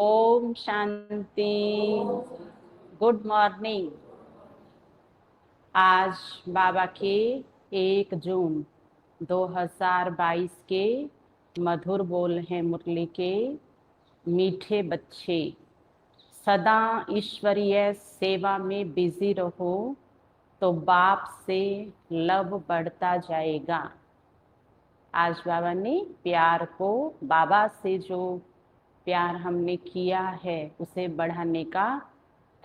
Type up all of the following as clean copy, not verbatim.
Om Shanti. Good morning. आज बाबा के 1 जून 2022 के मधुर बोल हैं मुरली के। मीठे बच्चे सदा ईश्वरीय सेवा में बिजी रहो तो बाप से लव बढ़ता जाएगा। आज बाबा ने प्यार को, बाबा से जो प्यार हमने किया है उसे बढ़ाने का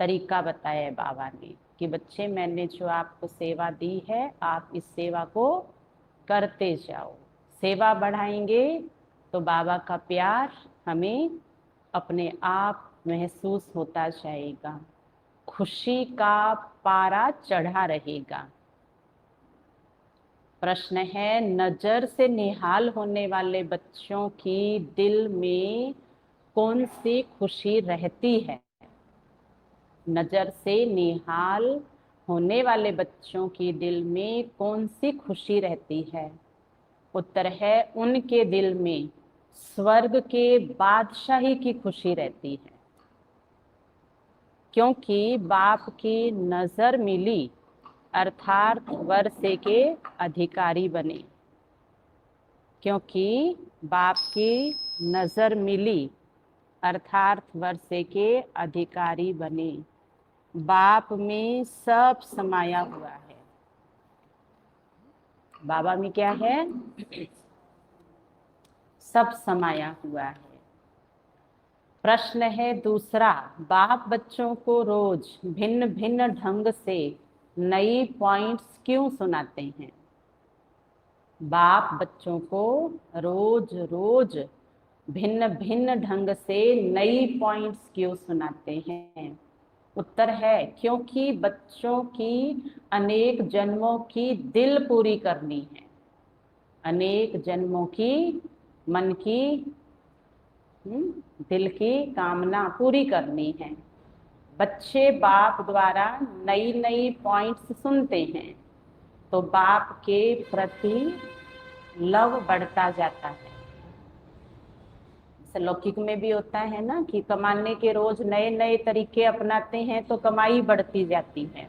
तरीका बताया बाबा ने कि बच्चे मैंने जो आपको सेवा दी है आप इस सेवा को करते जाओ। सेवा बढ़ाएंगे तो बाबा का प्यार हमें अपने आप महसूस होता जाएगा, खुशी का पारा चढ़ा रहेगा। प्रश्न है, नजर से निहाल होने वाले बच्चों की दिल में कौन सी खुशी रहती है? नजर से निहाल होने वाले बच्चों की दिल में कौन सी खुशी रहती है? उत्तर है, उनके दिल में स्वर्ग के बादशाही की खुशी रहती है, क्योंकि बाप की नजर मिली अर्थात वर्षे के अधिकारी बने। क्योंकि बाप की नजर मिली अर्थात वर्षे के अधिकारी बने। बाप में सब समाया हुआ है। बाबा में क्या है? सब समाया हुआ है। प्रश्न है दूसरा, बाप बच्चों को रोज भिन्न भिन्न ढंग से नई पॉइंट्स क्यों सुनाते हैं? बाप बच्चों को रोज रोज भिन्न भिन्न ढंग से नई पॉइंट्स क्यों सुनाते हैं? उत्तर है, क्योंकि बच्चों की अनेक जन्मों की दिल पूरी करनी है। अनेक जन्मों की मन की दिल की कामना पूरी करनी है। बच्चे बाप द्वारा नई नई पॉइंट्स सुनते हैं तो बाप के प्रति लव बढ़ता जाता है। लौकिक में भी होता है ना कि कमाने के रोज नए नए तरीके अपनाते हैं तो कमाई बढ़ती जाती है।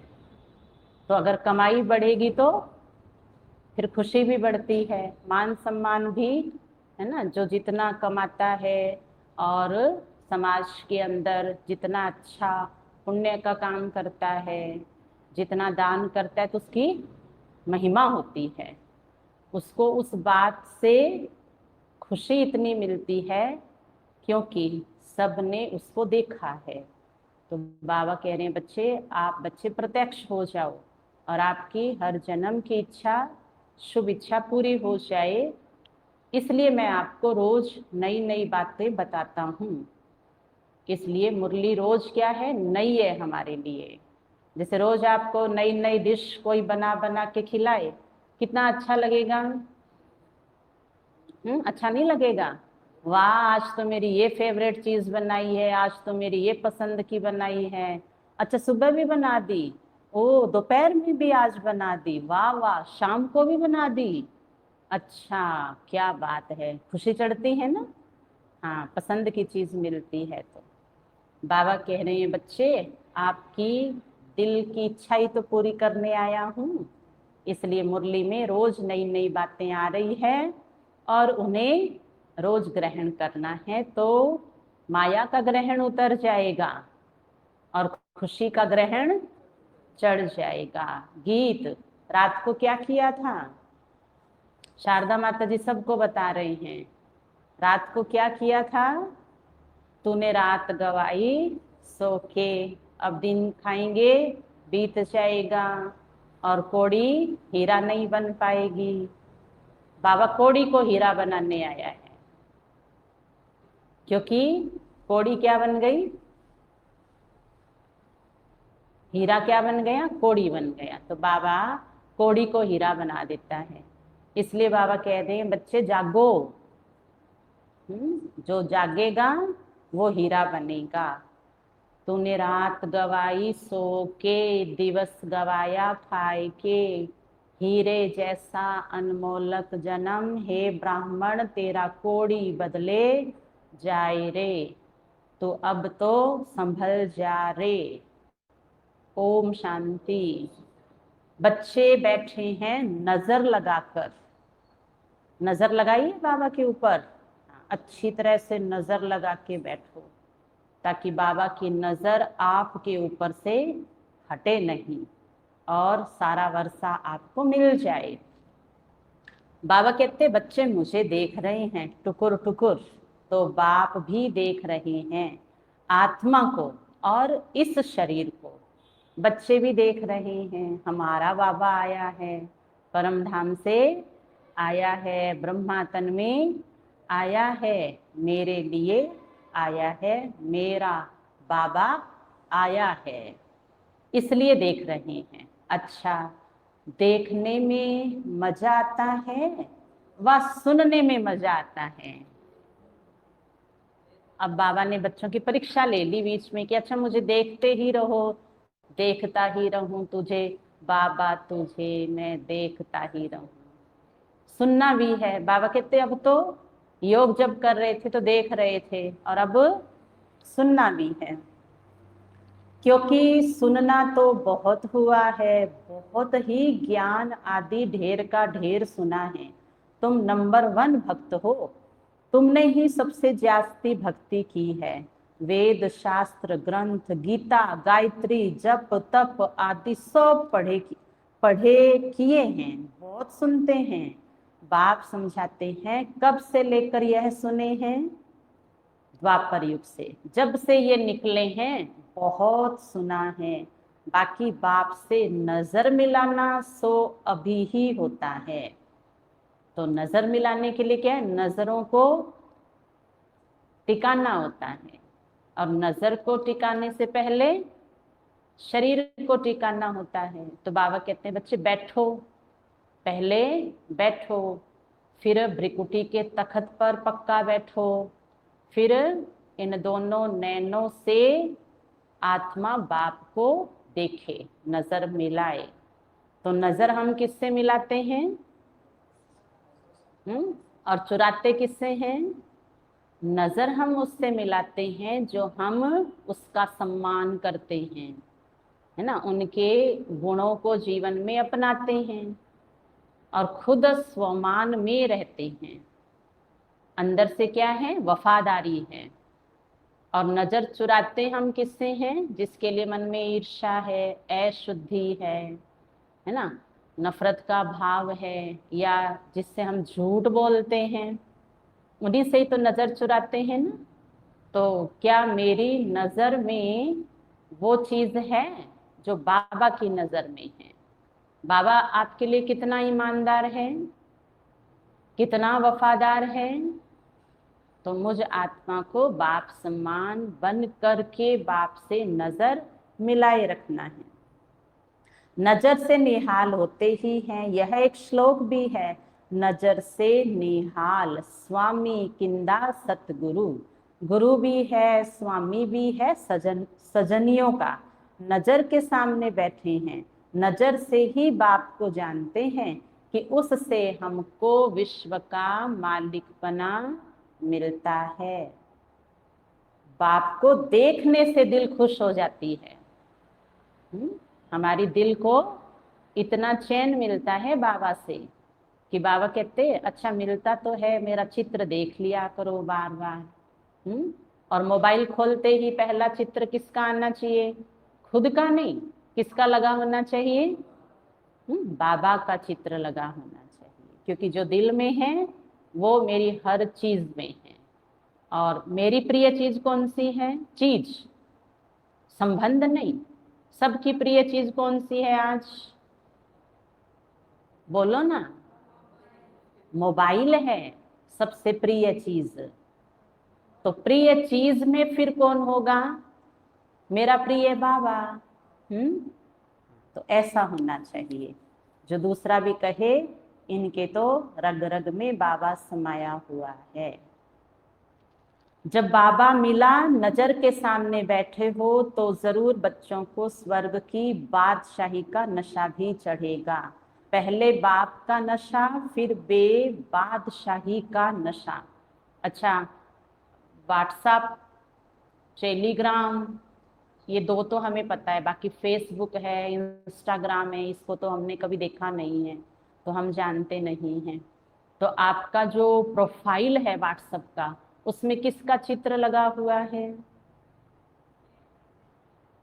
तो अगर कमाई बढ़ेगी तो फिर खुशी भी बढ़ती है, मान सम्मान भी, है ना। जो जितना कमाता है और समाज के अंदर जितना अच्छा पुण्य का काम करता है, जितना दान करता है तो उसकी महिमा होती है। उसको उस बात से खुशी इतनी मिलती है क्योंकि सबने उसको देखा है। तो बाबा कह रहे हैं बच्चे, आप बच्चे प्रत्यक्ष हो जाओ और आपकी हर जन्म की इच्छा, शुभ इच्छा पूरी हो जाए। इसलिए मैं आपको रोज नई नई बातें बताता हूँ। इसलिए मुरली रोज क्या है? नई है हमारे लिए। जैसे रोज आपको नई नई डिश कोई बना बना के खिलाए, कितना अच्छा लगेगा? अच्छा नहीं लगेगा? वाह, आज तो मेरी ये फेवरेट चीज बनाई है, आज तो मेरी ये पसंद की बनाई है। अच्छा, सुबह भी बना दी, ओ दोपहर में भी आज बना दी, वाह वाह, शाम को भी बना दी। अच्छा, क्या बात है, खुशी चढ़ती है ना। हाँ, पसंद की चीज मिलती है। तो बाबा कह रहे हैं बच्चे, आपकी दिल की इच्छा ही तो पूरी करने आया हूँ। इसलिए मुरली में रोज नई नई बातें आ रही है और उन्हें रोज ग्रहण करना है तो माया का ग्रहण उतर जाएगा और खुशी का ग्रहण चढ़ जाएगा। गीत रात को क्या किया था? शारदा माता जी सबको बता रही हैं, रात को क्या किया था? तूने रात गवाई सो के, अब दिन खाएंगे बीत जाएगा और कौड़ी हीरा नहीं बन पाएगी। बाबा कौड़ी को हीरा बनाने आया है, क्योंकि कौड़ी क्या बन गई? हीरा क्या बन गया? कौड़ी बन गया। तो बाबा कौड़ी को हीरा बना देता है। इसलिए बाबा कहते हैं बच्चे जागो। जो जागेगा वो हीरा बनेगा। तूने रात गवाई सो के, दिवस गवाया खाए के, हीरे जैसा अनमोलक जन्म, हे ब्राह्मण तेरा कोड़ी बदले जाए रे। तो अब तो संभल जा रे। ओम शांति। बच्चे बैठे हैं नजर लगाकर। नजर लगाइए बाबा के ऊपर, अच्छी तरह से नजर लगा के बैठो, ताकि बाबा की नजर आपके ऊपर से हटे नहीं और सारा वर्षा आपको मिल जाए। बाबा कहते बच्चे मुझे देख रहे हैं टुकुर टुकुर, तो बाप भी देख रहे हैं आत्मा को और इस शरीर को। बच्चे भी देख रहे हैं हमारा बाबा आया है, परम धाम से आया है, ब्रह्मा तन में आया है, मेरे लिए आया है, मेरा बाबा आया है, इसलिए देख रहे हैं। अच्छा, देखने में मजा आता है व सुनने में मजा आता है। अब बाबा ने बच्चों की परीक्षा ले ली बीच में कि अच्छा मुझे देखते ही रहो, देखता ही रहूं तुझे बाबा, तुझे मैं देखता ही रहूं। सुनना भी है। बाबा कहते अब तो योग जब कर रहे थे तो देख रहे थे, और अब सुनना भी है, क्योंकि सुनना तो बहुत हुआ है, बहुत ही ज्ञान आदि ढेर का ढेर सुना है। तुम नंबर 1 भक्त हो, तुमने ही सबसे जास्ती भक्ति की है। वेद शास्त्र ग्रंथ गीता गायत्री जप तप आदि सब पढ़े किए हैं, बहुत सुनते हैं। बाप समझाते हैं कब से लेकर यह सुने हैं, द्वापर युग से, जब से ये निकले हैं बहुत सुना है। बाकी बाप से नजर मिलाना सो अभी ही होता है। तो नजर मिलाने के लिए क्या है, नजरों को टिकाना होता है, और नजर को टिकाने से पहले शरीर को टिकाना होता है। तो बाबा कहते हैं बच्चे बैठो, पहले बैठो, फिर भ्रिकुटी के तखत पर पक्का बैठो, फिर इन दोनों नैनों से आत्मा बाप को देखे, नजर मिलाए। तो नजर हम किससे मिलाते हैं, और चुराते किससे हैं। नजर हम उससे मिलाते हैं जो हम उसका सम्मान करते हैं, है ना, उनके गुणों को जीवन में अपनाते हैं और खुद स्वमान में रहते हैं। अंदर से क्या है, वफादारी है। और नजर चुराते हम किससे हैं, जिसके लिए मन में ईर्ष्या है, अशुद्धि है ना, नफरत का भाव है, या जिससे हम झूठ बोलते हैं, उन्हीं से ही तो नजर चुराते हैं ना। तो क्या मेरी नजर में वो चीज है जो बाबा की नजर में है। बाबा आपके लिए कितना ईमानदार है, कितना वफादार है। तो मुझ आत्मा को बाप सम्मान बन करके बाप से नजर मिलाए रखना है। नजर से निहाल होते ही हैं, यह एक श्लोक भी है, नजर से निहाल स्वामी किंदा सतगुरु। गुरु भी है, स्वामी भी है, सजनियों का नजर के सामने बैठे हैं। नजर से ही बाप को जानते हैं कि उससे हमको विश्व का मालिकपना मिलता है। बाप को देखने से दिल खुश हो जाती है। हमारी दिल को इतना चैन मिलता है बाबा से कि बाबा कहते अच्छा मिलता तो है, मेरा चित्र देख लिया करो बार बार। और मोबाइल खोलते ही पहला चित्र किसका आना चाहिए, खुद का नहीं, किसका लगा होना चाहिए, बाबा का चित्र लगा होना चाहिए। क्योंकि जो दिल में है वो मेरी हर चीज में है। और मेरी प्रिय चीज कौन सी है, चीज, संबंध नहीं। सबकी प्रिय चीज कौन सी है आज, बोलो ना, मोबाइल है सबसे प्रिय चीज। तो प्रिय चीज में फिर कौन होगा, मेरा प्रिय बाबा। तो ऐसा होना चाहिए, जो दूसरा भी कहे इनके तो रग रग में बाबा समाया हुआ है। जब बाबा मिला नजर के सामने बैठे हो तो जरूर बच्चों को स्वर्ग की बादशाही का नशा भी चढ़ेगा। पहले बाप का नशा, फिर बादशाही का नशा। अच्छा, व्हाट्सएप टेलीग्राम, ये दो तो हमें पता है, बाकी फेसबुक है, इंस्टाग्राम है, इसको तो हमने कभी देखा नहीं है, तो हम जानते नहीं हैं। तो आपका जो प्रोफाइल है व्हाट्सएप का, उसमें किसका चित्र लगा हुआ है?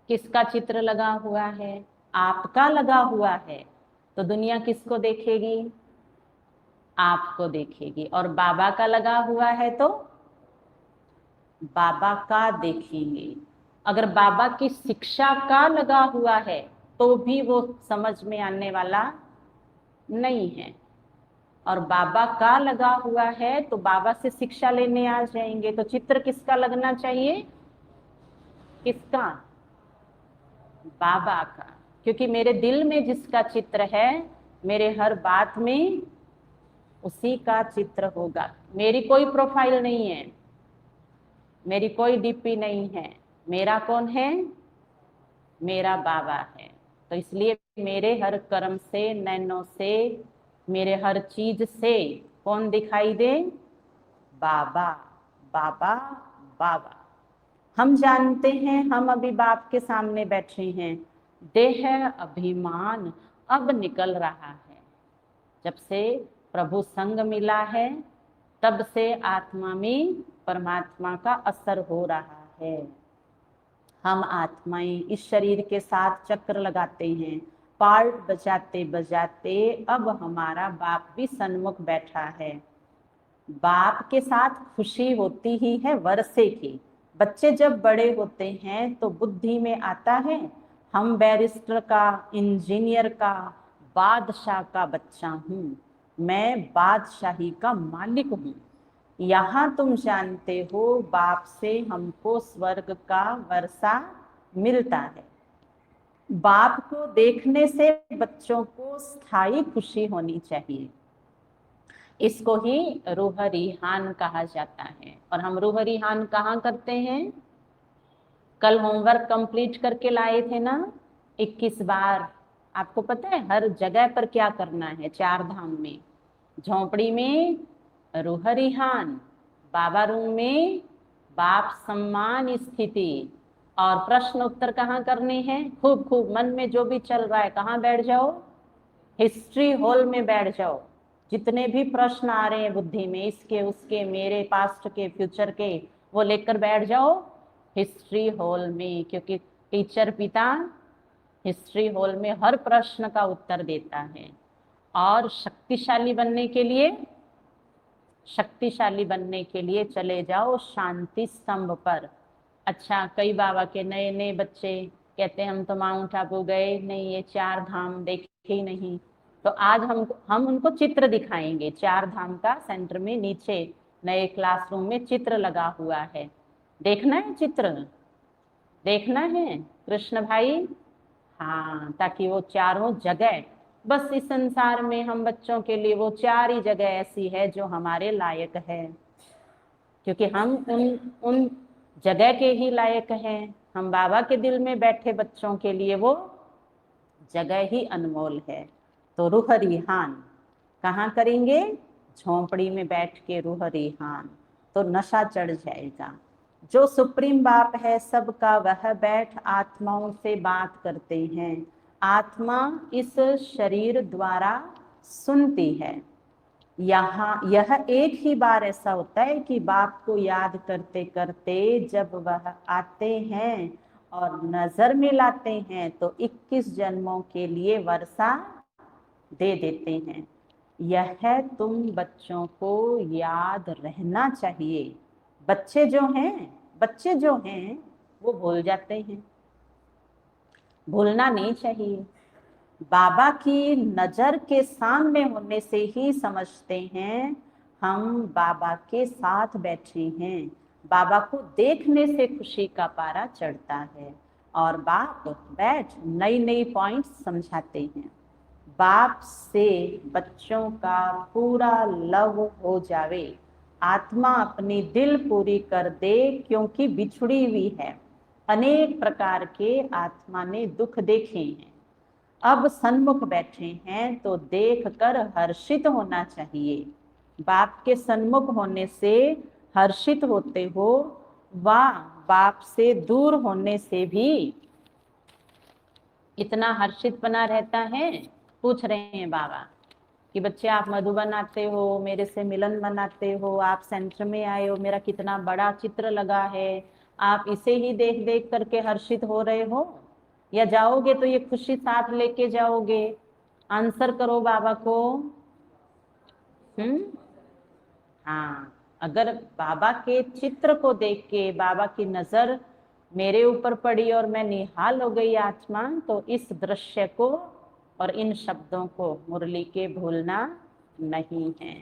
किसका चित्र लगा हुआ है? आपका लगा हुआ है। तो दुनिया किसको देखेगी? आपको देखेगी। और बाबा का लगा हुआ है तो बाबा का देखेंगे। अगर बाबा की शिक्षा का लगा हुआ है तो भी वो समझ में आने वाला नहीं है। और बाबा का लगा हुआ है तो बाबा से शिक्षा लेने आ जाएंगे। तो चित्र किसका लगना चाहिए? किसका? बाबा का। क्योंकि मेरे दिल में जिसका चित्र है, मेरे हर बात में उसी का चित्र होगा। मेरी कोई प्रोफाइल नहीं है, मेरी कोई डीपी नहीं है, मेरा कौन है? मेरा बाबा है। तो इसलिए मेरे हर कर्म से, नैनों से, मेरे हर चीज से कौन दिखाई दे? बाबा, बाबा, बाबा। हम जानते हैं हम अभी बाप के सामने बैठे हैं। देह अभिमान अब निकल रहा है। जब से प्रभु संग मिला है, तब से आत्मा में परमात्मा का असर हो रहा है। हम आत्माएं इस शरीर के साथ चक्र लगाते हैं, पार्ट बजाते बजाते अब हमारा बाप भी सन्मुख बैठा है। बाप के साथ खुशी होती ही है वर्षे की। बच्चे जब बड़े होते हैं तो बुद्धि में आता है हम बैरिस्टर का, इंजीनियर का, बादशाह का बच्चा हूँ, मैं बादशाही का मालिक हूँ। यहाँ तुम जानते हो बाप से हमको स्वर्ग का वर्षा मिलता है। बाप को देखने से बच्चों को स्थायी खुशी होनी चाहिए। इसको ही रूह रिहान कहा जाता है। और हम रूह रिहान कहाँ करते हैं? कल होमवर्क कंप्लीट करके लाए थे ना 21 बार। आपको पता है हर जगह पर क्या करना है? चार धाम में, झोंपड़ी में रूह रिहान, बाबा रूम में बाप सम्मान स्थिति, और प्रश्न उत्तर कहाँ करने हैं? खूब खूब मन में जो भी चल रहा है कहाँ बैठ जाओ? हिस्ट्री हॉल में बैठ जाओ। जितने भी प्रश्न आ रहे हैं बुद्धि में, इसके उसके, मेरे पास्ट के, फ्यूचर के, वो लेकर बैठ जाओ हिस्ट्री हॉल में। क्योंकि टीचर पिता हिस्ट्री हॉल में हर प्रश्न का उत्तर देता है। और शक्तिशाली बनने के लिए चले जाओ शांति स्तंभ पर। अच्छा, कई बाबा के नए नए बच्चे कहते हैं हम तो माउंट आबू गए नहीं, ये चार धाम देखे ही नहीं। तो आज हम उनको चित्र दिखाएंगे। चार धाम का सेंटर में नीचे नए क्लासरूम में चित्र लगा हुआ है। देखना है चित्र? देखना है कृष्ण भाई? हाँ, ताकि वो चारों जगह, बस इस संसार में हम बच्चों के लिए वो चार ही जगह ऐसी है जो हमारे लायक है। क्योंकि हम उन जगह के ही लायक हैं। हम बाबा के दिल में बैठे बच्चों के लिए वो जगह ही अनमोल है। तो रूह रिहान कहाँ करेंगे? झोंपड़ी में बैठ के रूह रिहान। तो नशा चढ़ जाएगा। जो सुप्रीम बाप है सबका, वह बैठ आत्माओं से बात करते हैं। आत्मा इस शरीर द्वारा सुनती है। यहाँ यह एक ही बार ऐसा होता है कि बाप को याद करते करते जब वह आते हैं और नजर मिलाते हैं तो 21 जन्मों के लिए वर्षा दे देते हैं। यह तुम बच्चों को याद रहना चाहिए। बच्चे जो हैं वो भूल जाते हैं, भूलना नहीं चाहिए। बाबा की नजर के सामने होने से ही समझते हैं हम बाबा के साथ बैठे हैं। बाबा को देखने से खुशी का पारा चढ़ता है। और बाप बैठ नई नई पॉइंट्स समझाते हैं। बाप से बच्चों का पूरा लव हो जावे, आत्मा अपनी दिल पूरी कर दे, क्योंकि बिछड़ी हुई है। अनेक प्रकार के आत्मा ने दुख देखे हैं, अब सन्मुख बैठे हैं तो देख कर हर्षित होना चाहिए। बाप के सन्मुख होने से हर्षित होते हो, वाह, बाप से दूर होने से भी इतना हर्षित बना रहता है। पूछ रहे हैं बाबा कि बच्चे आप मधुबन आते हो, मेरे से मिलन मनाते हो, आप सेंटर में आए हो, मेरा कितना बड़ा चित्र लगा है, आप इसे ही देख देख करके हर्षित हो रहे हो, या जाओगे तो ये खुशी साथ लेके जाओगे? आंसर करो बाबा को। हम्म। हाँ, अगर बाबा के चित्र को देख के बाबा की नजर मेरे ऊपर पड़ी और मैं निहाल हो गई आत्मा, तो इस दृश्य को और इन शब्दों को मुरली के भूलना नहीं है।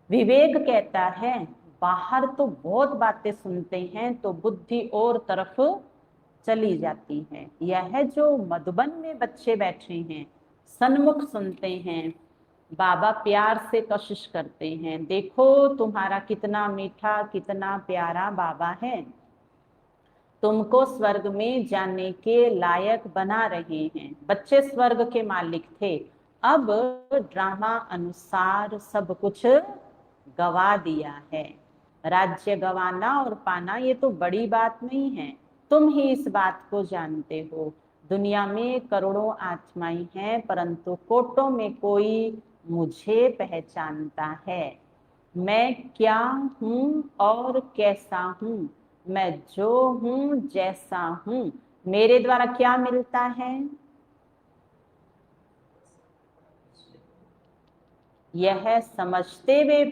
विवेक कहता है बाहर तो बहुत बातें सुनते हैं तो बुद्धि और तरफ चली जाती है। यह जो मधुबन में बच्चे बैठे हैं, सन्मुख सुनते हैं, बाबा प्यार से कशिश करते हैं, देखो तुम्हारा कितना मीठा कितना प्यारा बाबा है, तुमको स्वर्ग में जाने के लायक बना रहे हैं। बच्चे स्वर्ग के मालिक थे, अब ड्रामा अनुसार सब कुछ गवा दिया है। राज्य गवाना और पाना ये तो बड़ी बात नहीं है, तुम ही इस बात को जानते हो। दुनिया में करोड़ों आत्माएं हैं परंतु कोटों में कोई मुझे पहचानता है। मैं क्या हूँ और कैसा हूँ, मैं जो हूँ जैसा हूँ, मेरे द्वारा क्या मिलता है? यह समझते हुए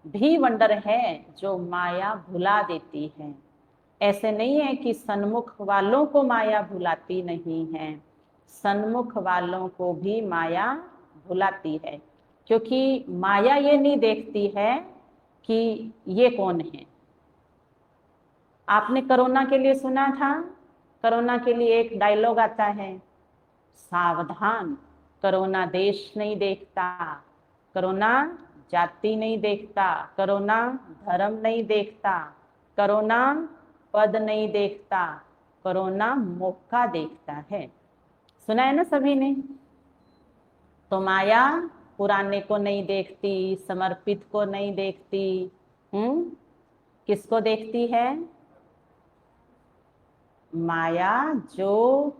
भी वंडर है जो माया भुला देती है। ऐसे नहीं है कि सन्मुख वालों को माया भुलाती नहीं है, सन्मुख वालों को भी माया भुलाती है, क्योंकि माया ये नहीं देखती है कि ये कौन है। आपने कोरोना के लिए सुना था, कोरोना के लिए एक डायलॉग आता है, सावधान, कोरोना देश नहीं देखता, कोरोना जाति नहीं देखता, कोरोना धर्म नहीं देखता, कोरोना पद नहीं देखता, कोरोना मौका देखता है। सुना है ना सभी ने? तो माया पुराने को नहीं देखती, समर्पित को नहीं देखती, किसको देखती है? माया जो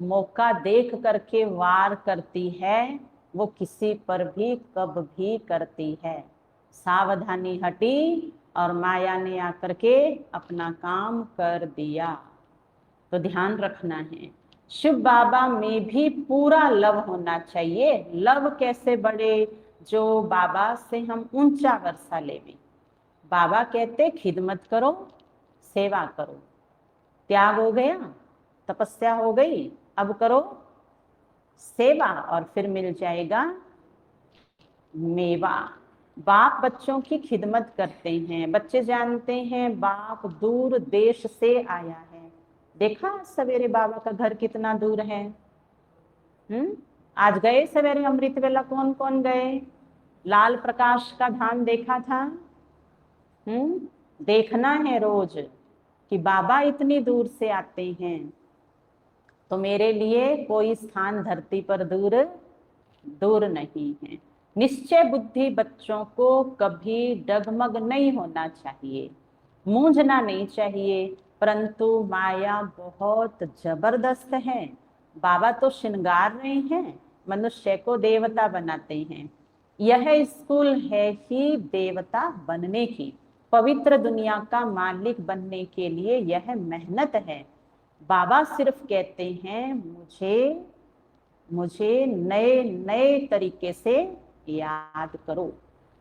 मौका देख करके वार करती है, वो किसी पर भी कब भी करती है। सावधानी हटी और माया ने आकर के अपना काम कर दिया। तो ध्यान रखना है, शिव बाबा में भी पूरा लव होना चाहिए। लव कैसे बढ़े? जो बाबा से हम ऊंचा वर्षा लेवे। बाबा कहते खिदमत करो, सेवा करो, त्याग हो गया, तपस्या हो गई, अब करो सेवा और फिर मिल जाएगा मेवा। बाप बच्चों की खिदमत करते हैं, बच्चे जानते हैं बाप दूर देश से आया है। देखा सवेरे बाबा का घर कितना दूर है। आज गए सवेरे अमृत वेला कौन कौन गए? लाल प्रकाश का धाम देखा था? देखना है रोज कि बाबा इतनी दूर से आते हैं, तो मेरे लिए कोई स्थान धरती पर दूर दूर नहीं है। निश्चय बुद्धि बच्चों को कभी डगमग नहीं होना चाहिए, मूंझना नहीं चाहिए, परंतु माया बहुत जबरदस्त है। बाबा तो श्रृंगार रहे हैं, मनुष्य को देवता बनाते हैं। यह स्कूल है ही देवता बनने की, पवित्र दुनिया का मालिक बनने के लिए यह मेहनत है। बाबा सिर्फ कहते हैं मुझे मुझे नए नए तरीके से याद करो।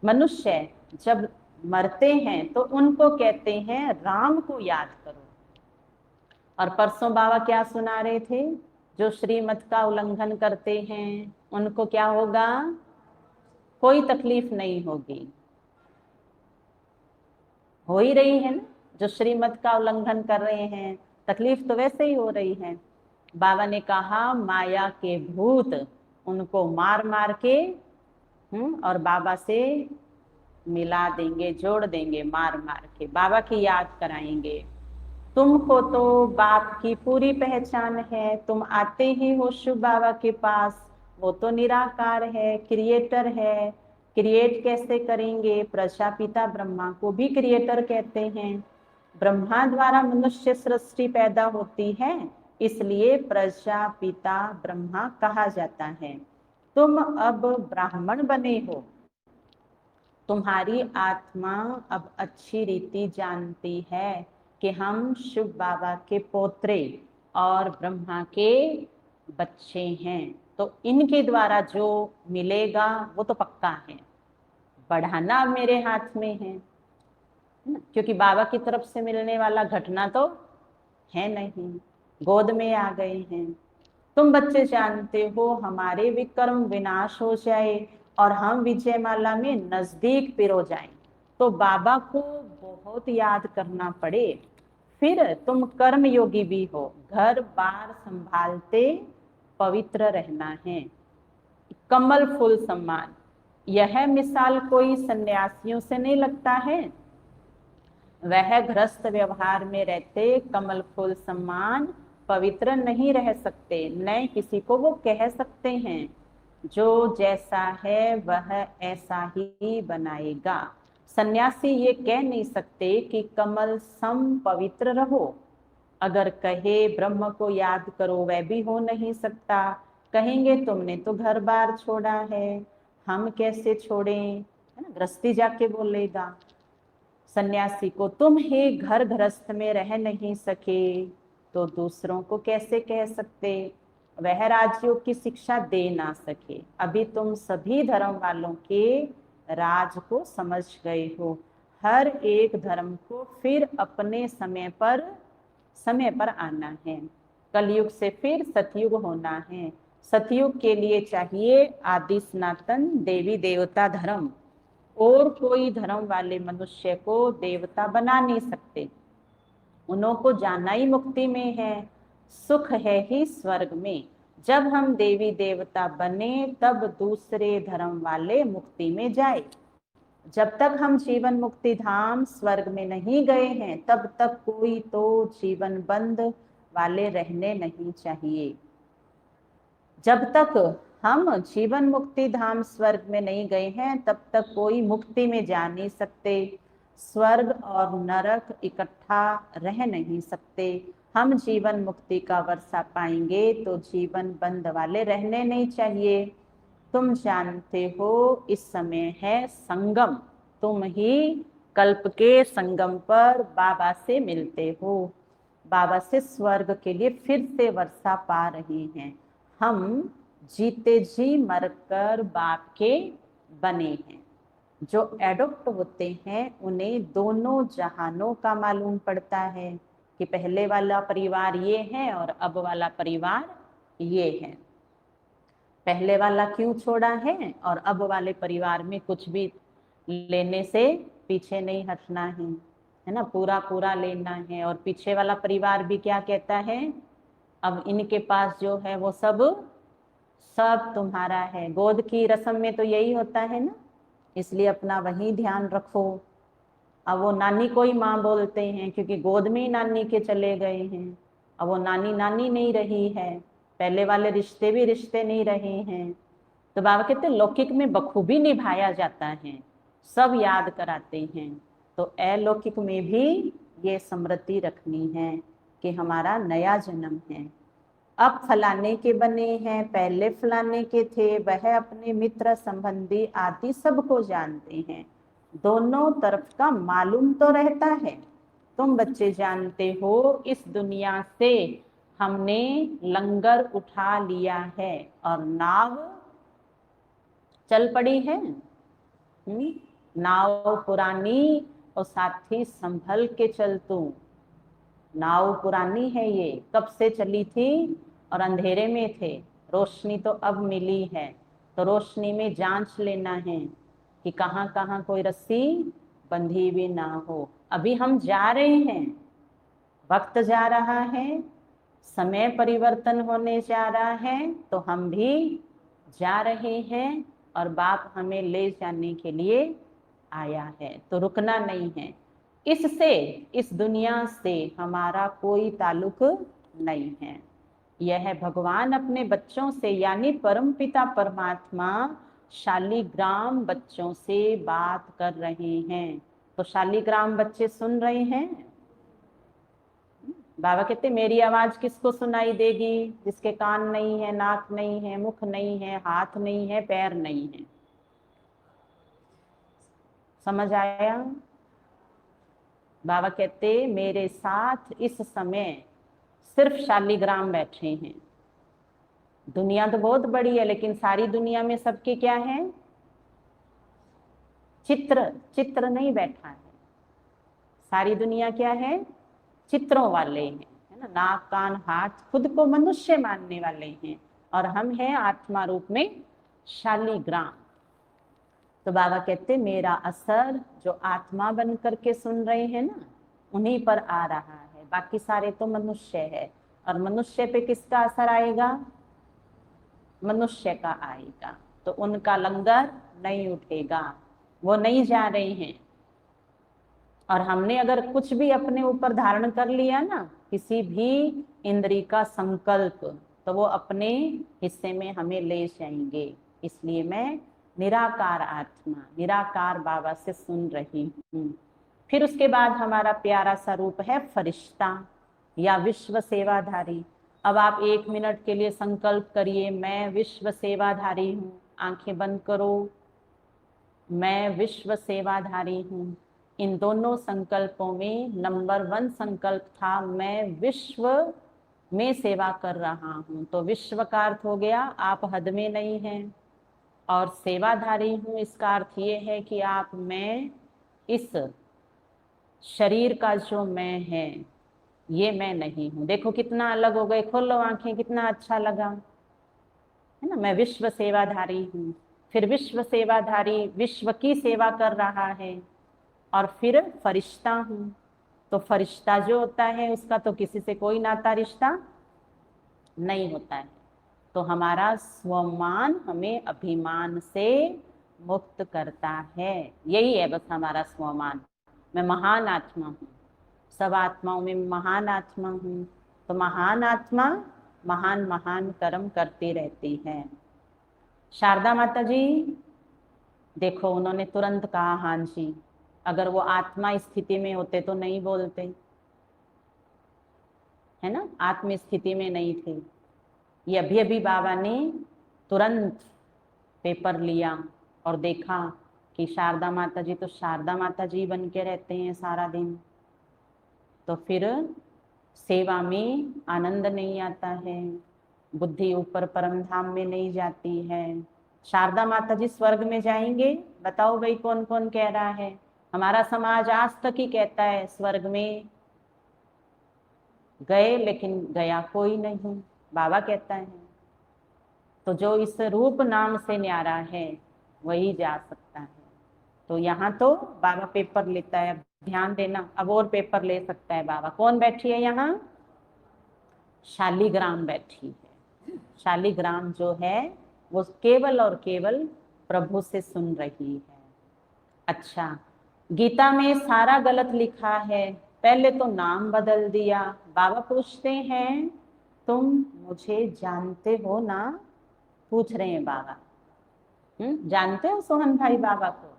मनुष्य जब मरते हैं तो उनको कहते हैं राम को याद करो। और परसों बाबा क्या सुना रहे थे? जो श्रीमत का उल्लंघन करते हैं उनको क्या होगा? कोई तकलीफ नहीं होगी। हो ही रही है ना, जो श्रीमत का उल्लंघन कर रहे हैं तकलीफ तो वैसे ही हो रही है। बाबा ने कहा माया के भूत उनको मार मार के और बाबा से मिला देंगे, जोड़ देंगे, मार मार के बाबा की याद कराएंगे। तुमको तो बाप की पूरी पहचान है, तुम आते ही हो शिव बाबा के पास। वो तो निराकार है, क्रिएटर है। क्रिएट कैसे करेंगे? प्रजापिता ब्रह्मा को भी क्रिएटर कहते हैं। ब्रह्मा द्वारा मनुष्य सृष्टि पैदा होती है, इसलिए प्रजापिता ब्रह्मा कहा जाता है। तुम अब ब्राह्मण बने हो, तुम्हारी आत्मा अब अच्छी रीति जानती है कि हम शिव बाबा के पोत्रे और ब्रह्मा के बच्चे हैं, तो इनके द्वारा जो मिलेगा वो तो पक्का है, बढ़ाना मेरे हाथ में है, क्योंकि बाबा की तरफ से मिलने वाला घटना तो है नहीं, गोद में आ गए हैं। तुम बच्चे जानते हो हमारे विक्रम विनाश हो जाए और हम विजय माला में नजदीक पिरो जाएं, तो बाबा को बहुत याद करना पड़े। फिर तुम कर्म योगी भी हो, घर बार संभालते पवित्र रहना है। कमल फूल सम्मान, यह मिसाल कोई सन्यासियों से नहीं लगता है। वह गृहस्थ व्यवहार में रहते कमल फूल सम्मान पवित्र नहीं रह सकते, न किसी को वो कह सकते हैं। जो जैसा है वह ऐसा ही बनाएगा। सन्यासी ये कह नहीं सकते कि कमल सम पवित्र रहो, अगर कहे ब्रह्म को याद करो वह भी हो नहीं सकता। कहेंगे तुमने तो घर बार छोड़ा है, हम कैसे छोड़ें, है ना, गृहस्थी जाके बोलेगा। सन्यासी को तुम ही घर गृहस्थ में रह नहीं सके तो दूसरों को कैसे कह सकते, वह राजयोग की शिक्षा दे ना सके। अभी तुम सभी धर्म वालों के राज को समझ गए हो। हर एक धर्म को फिर अपने समय पर आना है। कलयुग से फिर सतयुग होना है। सतयुग के लिए चाहिए आदि सनातन देवी देवता धर्म, और कोई धर्म वाले मनुष्य को देवता बना नहीं सकते। उन्हों को जाना ही मुक्ति में है, सुख है ही स्वर्ग में। जब हम देवी देवता बने तब दूसरे धर्म वाले मुक्ति में जाए। जब तक हम जीवन मुक्ति धाम स्वर्ग में नहीं गए हैं तब तक कोई तो जीवन बंद वाले रहने नहीं चाहिए। जब तक हम जीवन मुक्ति धाम स्वर्ग में नहीं गए हैं तब तक कोई मुक्ति में जा नहीं सकते। स्वर्ग और नरक इकट्ठा रह नहीं सकते। हम जीवन मुक्ति का वर्षा पाएंगे तो जीवन बंद वाले रहने नहीं चाहिए। तुम जानते हो इस समय है संगम, तुम ही कल्प के संगम पर बाबा से मिलते हो, बाबा से स्वर्ग के लिए फिर से वर्षा पा रहे हैं। हम जीते जी मरकर बाप के बने हैं। जो एडॉप्ट होते हैं उन्हें दोनों जहानों का मालूम पड़ता है कि पहले वाला परिवार ये है और अब वाला परिवार ये है। पहले वाला क्यों छोड़ा है और अब वाले परिवार में कुछ भी लेने से पीछे नहीं हटना है ना, पूरा पूरा लेना है। और पीछे वाला परिवार भी क्या कहता है, अब इनके पास जो है वो सब सब तुम्हारा है। गोद की रस्म में तो यही होता है ना, इसलिए अपना वही ध्यान रखो। अब वो नानी को ही माँ बोलते हैं क्योंकि गोद में ही नानी के चले गए हैं। अब वो नानी नानी नहीं रही है, पहले वाले रिश्ते भी रिश्ते नहीं रहे हैं। तो बाबा कहते लौकिक में बखूबी निभाया जाता है, सब याद कराते हैं। तो अलौकिक में भी ये स्मृति रखनी है कि हमारा नया जन्म है। अब फलाने के बने हैं, पहले फलाने के थे, वह अपने मित्र संबंधी आदि सबको जानते हैं। दोनों तरफ का मालूम तो रहता है। तुम बच्चे जानते हो इस दुनिया से हमने लंगर उठा लिया है और नाव चल पड़ी है। नाव पुरानी और साथी संभल के चल तू। नाव पुरानी है, ये कब से चली थी और अंधेरे में थे, रोशनी तो अब मिली है। तो रोशनी में जांच लेना है कि कहाँ कहाँ कोई रस्सी बंधी भी ना हो। अभी हम जा रहे हैं, वक्त जा रहा है, समय परिवर्तन होने जा रहा है, तो हम भी जा रहे हैं और बाप हमें ले जाने के लिए आया है, तो रुकना नहीं है। इससे इस दुनिया से हमारा कोई ताल्लुक नहीं है। यह भगवान अपने बच्चों से यानी परमपिता परमात्मा शालीग्राम बच्चों से बात कर रहे हैं। तो शालीग्राम बच्चे सुन रहे हैं, बाबा कहते मेरी आवाज किसको सुनाई देगी? जिसके कान नहीं है, नाक नहीं है, मुख नहीं है, हाथ नहीं है, पैर नहीं है। समझ आया? बाबा कहते मेरे साथ इस समय सिर्फ शालीग्राम बैठे हैं। दुनिया तो बहुत बड़ी है, लेकिन सारी दुनिया में सबके क्या है? चित्र। चित्र नहीं बैठा है। सारी दुनिया क्या है? चित्रों वाले हैं, है ना। नाक कान हाथ खुद को मनुष्य मानने वाले हैं, और हम हैं आत्मा रूप में शालीग्राम। तो बाबा कहते मेरा असर जो आत्मा बन करके सुन रहे हैं ना, उन्हीं पर आ रहा है। बाकी सारे तो मनुष्य है, और मनुष्य पे किसका असर आएगा? मनुष्य का आएगा। तो उनका लंगर नहीं उठेगा, वो नहीं जा रहे हैं। और हमने अगर कुछ भी अपने ऊपर धारण कर लिया ना, किसी भी इंद्री का संकल्प, तो वो अपने हिस्से में हमें ले जाएंगे। इसलिए मैं निराकार आत्मा, निराकार बाबा से सुन रही हूँ। फिर उसके बाद हमारा प्यारा स्वरूप है फरिश्ता या विश्व सेवाधारी। अब आप 1 मिनट के लिए संकल्प करिए, मैं विश्व सेवाधारी हूँ। आंखें बंद करो। मैं विश्व सेवाधारी हूँ। इन दोनों संकल्पों में नंबर 1 संकल्प था, मैं विश्व में सेवा कर रहा हूँ। तो विश्व का अर्थ हो गया आप हद में नहीं हैं, और सेवाधारी हूँ इसका अर्थ ये है कि आप मैं इस शरीर का जो मैं है, ये मैं नहीं हूँ। देखो कितना अलग हो गए। खोलो आंखें, कितना अच्छा लगा, है ना। मैं विश्व सेवाधारी हूँ। फिर विश्व सेवाधारी विश्व की सेवा कर रहा है। और फिर फरिश्ता हूँ। तो फरिश्ता जो होता है उसका तो किसी से कोई नाता रिश्ता नहीं होता है। तो हमारा स्वमान हमें अभिमान से मुक्त करता है। यही है बस हमारा स्वमान। मैं महान आत्मा हूँ, सब आत्माओं में महान आत्मा हूँ। तो महान आत्मा महान महान कर्म करती रहती है। शारदा माता जी देखो, उन्होंने तुरंत कहा हाँ जी। अगर वो आत्मा स्थिति में होते तो नहीं बोलते, है ना। आत्म स्थिति में नहीं थे। ये अभी अभी बाबा ने तुरंत पेपर लिया और देखा कि शारदा माता जी तो शारदा माता जी बन के रहते हैं सारा दिन। तो फिर सेवा में आनंद नहीं आता है, बुद्धि ऊपर परम धाम में नहीं जाती है। शारदा माता जी स्वर्ग में जाएंगे? बताओ भाई, कौन कौन कह रहा है? हमारा समाज आज तक ही कहता है स्वर्ग में गए, लेकिन गया कोई नहीं। बाबा कहता है तो जो इस रूप नाम से न्यारा है वही जा सकता है। तो यहाँ तो बाबा पेपर लेता है। ध्यान देना, अब और पेपर ले सकता है बाबा। कौन बैठी है यहाँ? शालीग्राम बैठी है। शालीग्राम जो है वो केवल और केवल प्रभु से सुन रही है। अच्छा, गीता में सारा गलत लिखा है। पहले तो नाम बदल दिया। बाबा पूछते हैं तुम मुझे जानते हो ना? पूछ रहे हैं बाबा। जानते हो सोहन भाई बाबा को?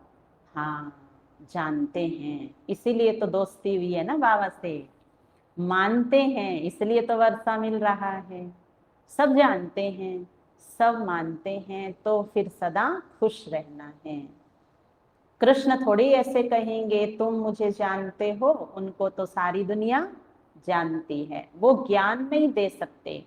हाँ, जानते हैं, इसीलिए तो दोस्ती हुई है ना बाबा से। मानते हैं, इसलिए तो वर्षा मिल रहा है। सब जानते हैं, सब मानते हैं, तो फिर सदा खुश रहना है। कृष्ण थोड़ी ऐसे कहेंगे तुम मुझे जानते हो, उनको तो सारी दुनिया जानती है। वो ज्ञान नहीं दे सकते,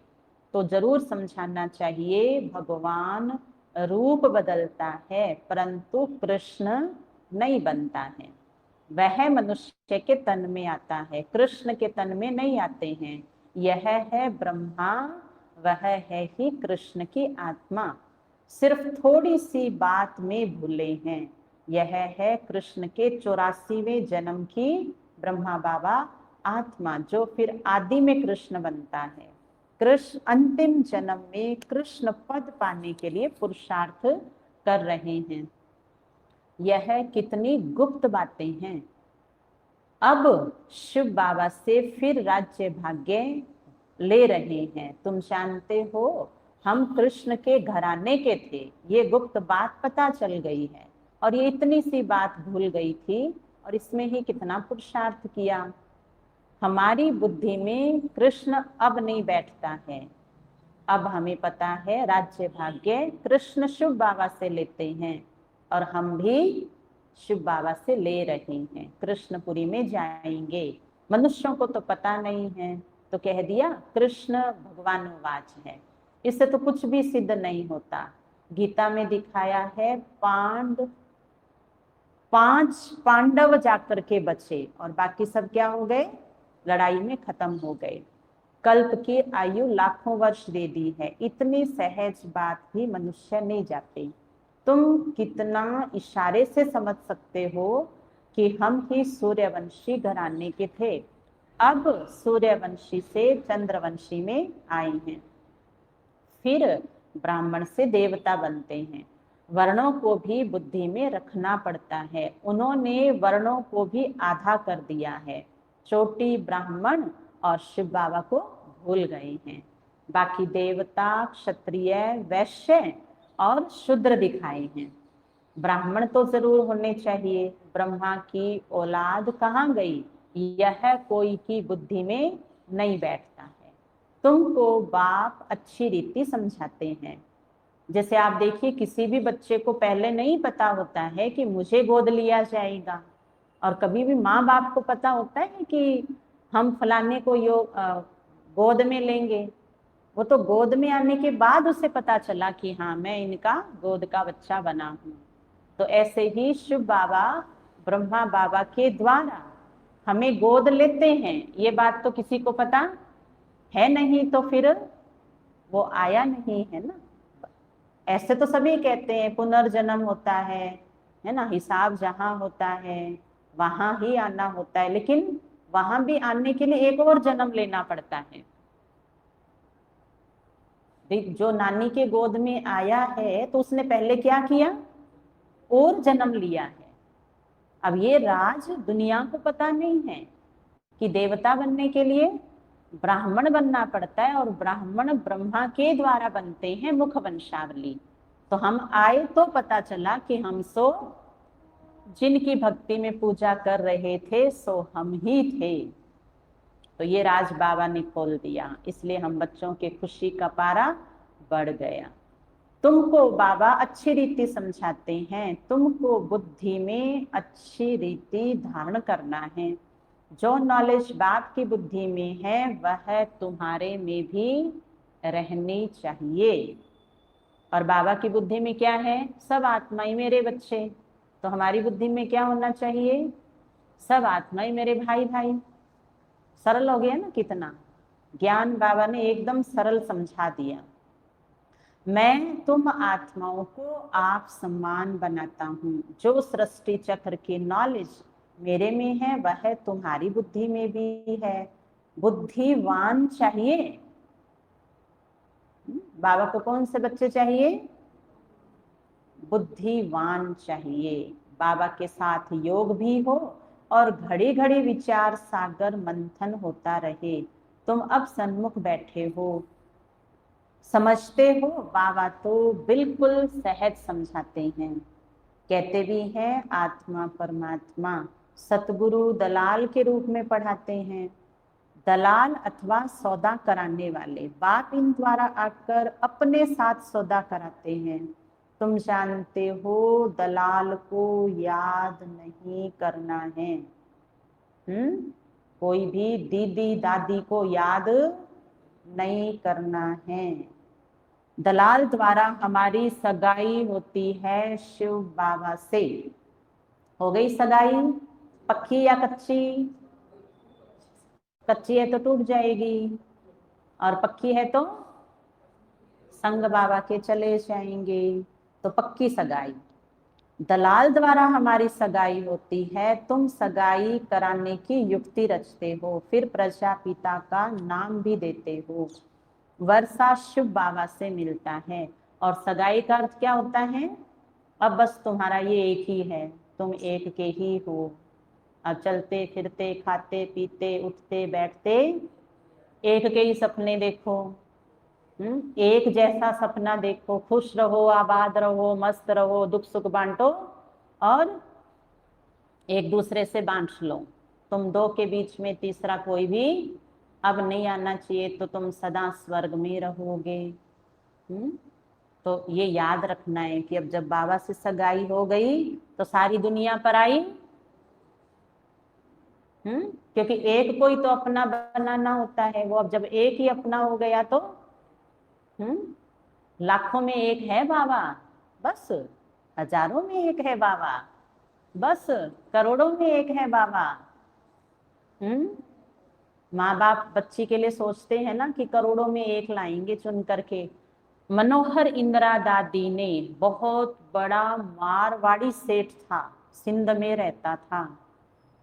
तो जरूर समझाना चाहिए भगवान रूप बदलता है परंतु कृष्ण नहीं बनता है। वह मनुष्य के तन में आता है, कृष्ण के तन में नहीं आते हैं। यह है ब्रह्मा, वह है ही कृष्ण की आत्मा। सिर्फ थोड़ी सी बात में भूले हैं। यह है कृष्ण के 84वें जन्म की ब्रह्मा बाबा आत्मा, जो फिर आदि में कृष्ण बनता है। कृष्ण अंतिम जन्म में कृष्ण पद पाने के लिए पुरुषार्थ कर रहे हैं। यह कितनी गुप्त बातें हैं। अब शिव बाबा से फिर राज्य भाग्य ले रहे हैं। तुम जानते हो हम कृष्ण के घराने के थे, ये गुप्त बात पता चल गई है। और ये इतनी सी बात भूल गई थी, और इसमें ही कितना पुरुषार्थ किया। हमारी बुद्धि में कृष्ण अब नहीं बैठता है। अब हमें पता है राज्य भाग्य कृष्ण शिव बाबा से लेते हैं और हम भी शिव बाबा से ले रहे हैं, कृष्णपुरी में जाएंगे। मनुष्यों को तो पता नहीं है, तो कह दिया कृष्ण भगवानुवाच है। इससे तो कुछ भी सिद्ध नहीं होता। गीता में दिखाया है पांच पांडव जाकर के बचे और बाकी सब क्या हो गए, लड़ाई में खत्म हो गए। कल्प की आयु लाखों वर्ष दे दी है, इतनी सहज बात भी मनुष्य नहीं जाते। तुम कितना इशारे से समझ सकते हो कि हम ही सूर्यवंशी घराने के थे, अब सूर्यवंशी से चंद्रवंशी में आए हैं, फिर ब्राह्मण से देवता बनते हैं। वर्णों को भी बुद्धि में रखना पड़ता है। उन्होंने वर्णों को भी आधा कर दिया है, चोटी ब्राह्मण और शिव बाबा को भूल गए हैं। बाकी देवता, क्षत्रिय, वैश्य और शूद्र दिखाए हैं। ब्राह्मण तो जरूर होने चाहिए। ब्रह्मा की औलाद कहाँ गई, यह कोई की बुद्धि में नहीं बैठता है। तुमको बाप अच्छी रीति समझाते हैं। जैसे आप देखिए, किसी भी बच्चे को पहले नहीं पता होता है कि मुझे गोद लिया जाएगा, और कभी भी माँ बाप को पता होता है कि हम फलाने को गोद में लेंगे। वो तो गोद में आने के बाद उसे पता चला कि हाँ, मैं इनका गोद का बच्चा बना हूँ। तो ऐसे ही शिव बाबा ब्रह्मा बाबा के द्वारा हमें गोद लेते हैं, ये बात तो किसी को पता है नहीं, तो फिर वो आया नहीं है ना। ऐसे तो सभी कहते हैं पुनर्जन्म होता है ना, हिसाब जहां होता है वहां ही आना होता है, लेकिन वहां भी आने के लिए एक और जन्म लेना पड़ता है। जो नानी के गोद में आया है तो उसने पहले क्या किया, और जन्म लिया है। अब ये राज दुनिया को पता नहीं है कि देवता बनने के लिए ब्राह्मण बनना पड़ता है, और ब्राह्मण ब्रह्मा के द्वारा बनते हैं, मुख वंशावली। तो हम आए तो पता चला कि हम सो जिनकी भक्ति में पूजा कर रहे थे सो हम ही थे। तो ये राज बाबा ने खोल दिया, इसलिए हम बच्चों के खुशी का पारा बढ़ गया। तुमको बाबा अच्छी रीति समझाते हैं, तुमको बुद्धि में अच्छी रीति धारण करना है। जो नॉलेज बाप की बुद्धि में है वह तुम्हारे में भी रहनी चाहिए। और बाबा की बुद्धि में क्या है, सब आत्माएं मेरे बच्चे। तो हमारी बुद्धि में क्या होना चाहिए, सब आत्माएं मेरे भाई भाई। सरल हो गया ना कितना, ज्ञान बाबा ने एकदम सरल समझा दिया। मैं तुम आत्माओं को आप सम्मान बनाता हूँ। जो सृष्टि चक्र की नॉलेज मेरे में है वह तुम्हारी बुद्धि में भी है। बुद्धिवान चाहिए। बाबा को कौन से बच्चे चाहिए, बुद्धिवान चाहिए। बाबा के साथ योग भी हो और घड़ी घड़ी विचार सागर मंथन होता रहे। तुम अब सन्मुख बैठे हो, समझते हो। बाबा तो बिल्कुल सहज समझाते हैं। कहते भी हैं आत्मा परमात्मा सतगुरु दलाल के रूप में पढ़ाते हैं। दलाल अथवा सौदा कराने वाले, बाप इन द्वारा आकर अपने साथ सौदा कराते हैं। तुम जानते हो दलाल को याद नहीं करना है। कोई भी दीदी दादी को याद नहीं करना है। दलाल द्वारा हमारी सगाई होती है शिव बाबा से। हो गई सगाई पक्की या कच्ची, कच्ची है तो टूट जाएगी, और पक्की है तो संग बाबा के चले जाएंगे। तो पक्की सगाई। दलाल द्वारा हमारी सगाई होती है। तुम सगाई कराने की युक्ति रचते हो, फिर प्रजापिता का नाम भी देते हो। वर्षा शिव बाबा से मिलता है। और सगाई का अर्थ क्या होता है, अब बस तुम्हारा ये एक ही है, तुम एक के ही हो। अब चलते फिरते खाते पीते उठते बैठते एक के ही सपने देखो। एक जैसा सपना देखो, खुश रहो, आबाद रहो, मस्त रहो, दुख सुख बांटो और एक दूसरे से बांट लो। तुम दो के बीच में तीसरा कोई भी अब नहीं आना चाहिए, तो तुम सदा स्वर्ग में रहोगे। तो ये याद रखना है कि अब जब बाबा से सगाई हो गई तो सारी दुनिया पर आई। क्योंकि एक को ही तो अपना बनाना होता है, वो अब जब एक ही अपना हो गया तो लाखों में एक है बाबा, बस हजारों में एक है बाबा, बस करोड़ों में एक है बाबा। माँ बाप बच्ची के लिए सोचते हैं ना कि करोड़ों में एक लाएंगे चुन करके। मनोहर इंदिरा दादी ने, बहुत बड़ा मारवाड़ी सेठ था, सिंध में रहता था,